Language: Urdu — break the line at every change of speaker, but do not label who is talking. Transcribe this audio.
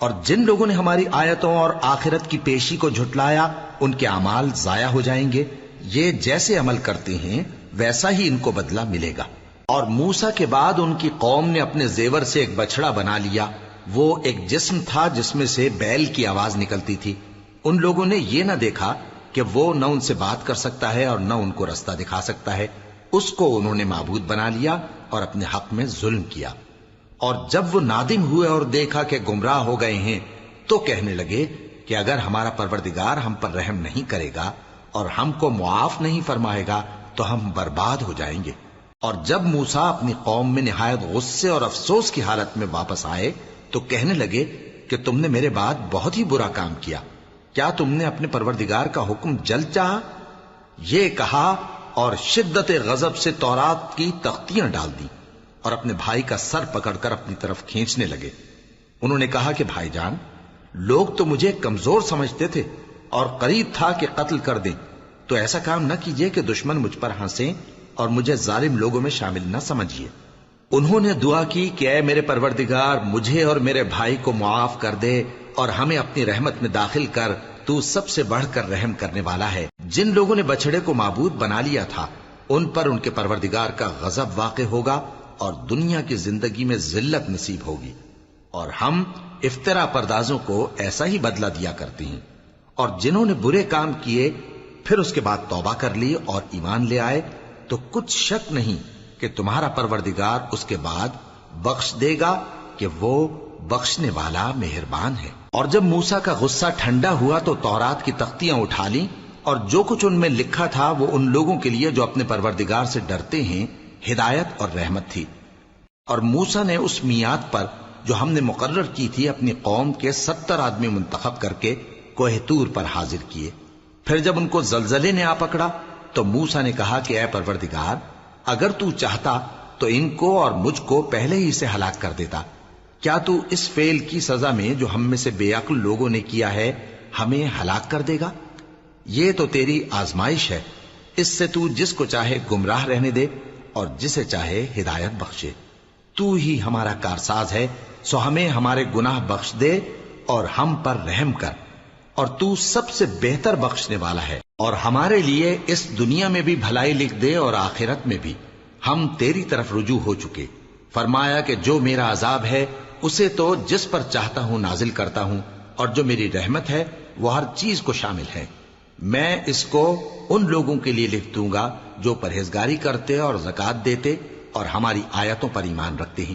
اور جن لوگوں نے ہماری آیتوں اور آخرت کی پیشی کو جھٹلایا ان کے اعمال ضائع ہو جائیں گے. یہ جیسے عمل کرتے ہیں ویسا ہی ان کو بدلہ ملے گا. اور موسیٰ کے بعد ان کی قوم نے اپنے زیور سے ایک بچڑا بنا لیا. وہ ایک جسم تھا جس میں سے بیل کی آواز نکلتی تھی. ان لوگوں نے یہ نہ دیکھا کہ وہ نہ ان سے بات کر سکتا ہے اور نہ ان کو رستہ دکھا سکتا ہے. اس کو انہوں نے معبود بنا لیا اور اپنے حق میں ظلم کیا. اور جب وہ نادم ہوئے اور دیکھا کہ گمراہ ہو گئے ہیں تو کہنے لگے کہ اگر ہمارا پروردگار ہم پر رحم نہیں کرے گا اور ہم کو معاف نہیں فرمائے گا تو ہم برباد ہو جائیں گے. اور جب موسیٰ اپنی قوم میں نہایت غصے اور افسوس کی حالت میں واپس آئے تو کہنے لگے کہ تم نے میرے بعد بہت ہی برا کام کیا. کیا تم نے اپنے پروردگار کا حکم جلد چاہا؟ یہ کہا اور شدت غضب سے تورات کی تختیاں ڈال دی اور اپنے بھائی کا سر پکڑ کر اپنی طرف کھینچنے لگے. انہوں نے کہا کہ بھائی جان، لوگ تو مجھے کمزور سمجھتے تھے اور قریب تھا کہ قتل کر دیں، تو ایسا کام نہ کیجیے کہ دشمن مجھ پر ہنسیں اور مجھے ظالم لوگوں میں شامل نہ سمجھیے. انہوں نے دعا کی کہ اے میرے پروردگار، مجھے اور میرے بھائی کو معاف کر دے اور ہمیں اپنی رحمت میں داخل کر، تو سب سے بڑھ کر رحم کرنے والا ہے. جن لوگوں نے بچڑے کو معبود بنا لیا تھا ان پر ان کے پروردگار کا غضب واقع ہوگا اور دنیا کی زندگی میں ذلت نصیب ہوگی. اور ہم افترا پردازوں کو ایسا ہی بدلہ دیا کرتے ہیں. اور جنہوں نے برے کام کیے پھر اس کے بعد توبہ کر لی اور ایمان لے آئے تو کچھ شک نہیں کہ تمہارا پروردگار اس کے بعد بخش دے گا کہ وہ بخشنے والا مہربان ہے. اور جب موسیٰ کا غصہ ٹھنڈا ہوا تو تورات کی تختیاں اٹھا لیں اور جو کچھ ان میں لکھا تھا وہ ان لوگوں کے لیے جو اپنے پروردگار سے ڈرتے ہیں ہدایت اور رحمت تھی. اور موسیٰ نے اس میعاد پر جو ہم نے مقرر کی تھی اپنی قوم کے 70 آدمی منتخب کر کے کوہ طور پر حاضر کیے. پھر جب ان کو زلزلے نے آ پکڑا تو موسیٰ نے کہا کہ اے پروردگار، اگر تو چاہتا تو ان کو اور مجھ کو پہلے ہی سے ہلاک کر دیتا. کیا تو اس فعل کی سزا میں جو ہم میں سے بے عقل لوگوں نے کیا ہے ہمیں ہلاک کر دے گا؟ یہ تو تیری آزمائش ہے. اس سے تو جس کو چاہے گمراہ رہنے دے اور جسے چاہے ہدایت بخشے. تو ہی ہمارا کارساز ہے، سو ہمیں ہمارے گناہ بخش دے اور ہم پر رحم کر. اور تو سب سے بہتر بخشنے والا ہے. اور ہمارے لیے اس دنیا میں بھی بھلائی لکھ دے اور آخرت میں بھی. ہم تیری طرف رجوع ہو چکے. فرمایا کہ جو میرا عذاب ہے اسے تو جس پر چاہتا ہوں نازل کرتا ہوں، اور جو میری رحمت ہے وہ ہر چیز کو شامل ہے. میں اس کو ان لوگوں کے لیے لکھ دوں گا جو پرہیزگاری کرتے اور زکوٰۃ دیتے اور ہماری آیتوں پر ایمان رکھتے ہیں.